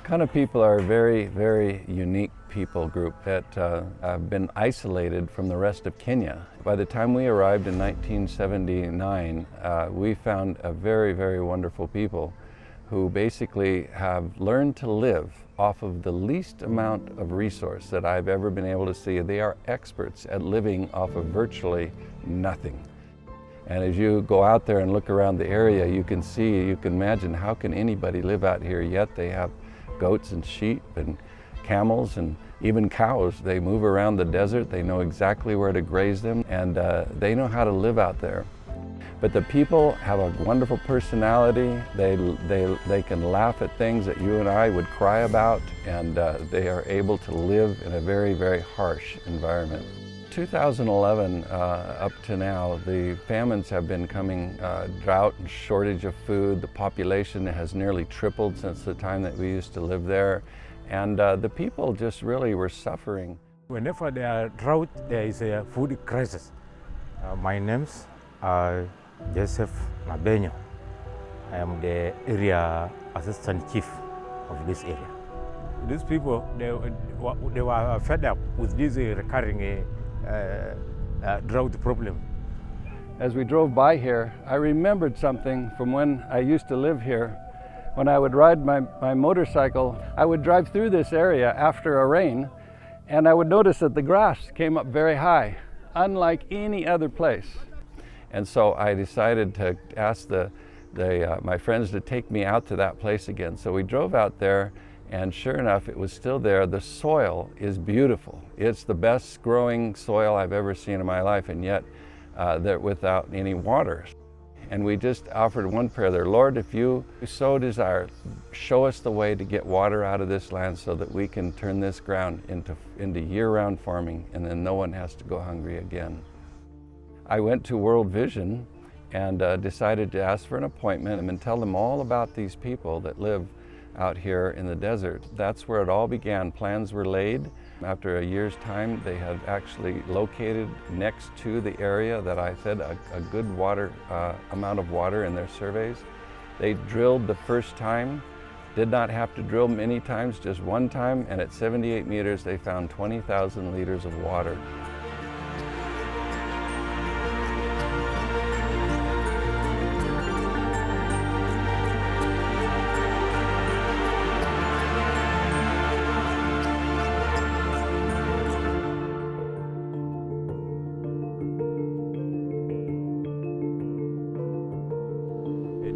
Turkana people are a very, very unique people group that have been isolated from the rest of Kenya. By the time we arrived in 1979, we found a very, very wonderful people who basically have learned to live off of the least amount of resource that I've ever been able to see. They are experts at living off of virtually nothing. And as you go out there and look around the area, you can imagine how can anybody live out here, yet they have goats and sheep and camels and even cows. They move around the desert, they know exactly where to graze them, and they know how to live out there. But the people have a wonderful personality. They can laugh at things that you and I would cry about, and they are able to live in a very, very harsh environment. 2011 up to now, the famines have been coming, drought and shortage of food. The population has nearly tripled since the time that we used to live there. And the people just really were suffering. Whenever there are drought, there is a food crisis. My name's Joseph Mabenyo. I am the area assistant chief of this area. These people, they were fed up with this recurring drought problem. As we drove by here, I remembered something from when I used to live here. When I would ride my motorcycle, I would drive through this area after a rain, and I would notice that the grass came up very high, unlike any other place. And so I decided to ask my friends to take me out to that place again. So we drove out there, and sure enough, it was still there. The soil is beautiful. It's the best growing soil I've ever seen in my life, and yet they're without any water. And we just offered one prayer there: Lord, if you so desire, show us the way to get water out of this land so that we can turn this ground into year-round farming, and then no one has to go hungry again. I went to World Vision and decided to ask for an appointment and tell them all about these people that live out here in the desert. That's where it all began. Plans were laid. After a year's time, they had actually located next to the area that I said a good amount of water in their surveys. They drilled the first time, did not have to drill many times, just one time, and at 78 meters they found 20,000 liters of water.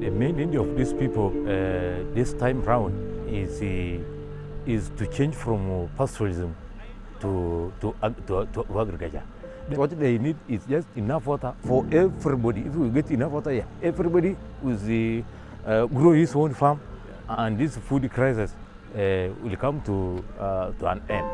The main need of these people this time round is to change from pastoralism to agriculture. What they need is just enough water for everybody. If we get enough water, yeah, everybody will grow his own farm, and this food crisis will come to an end.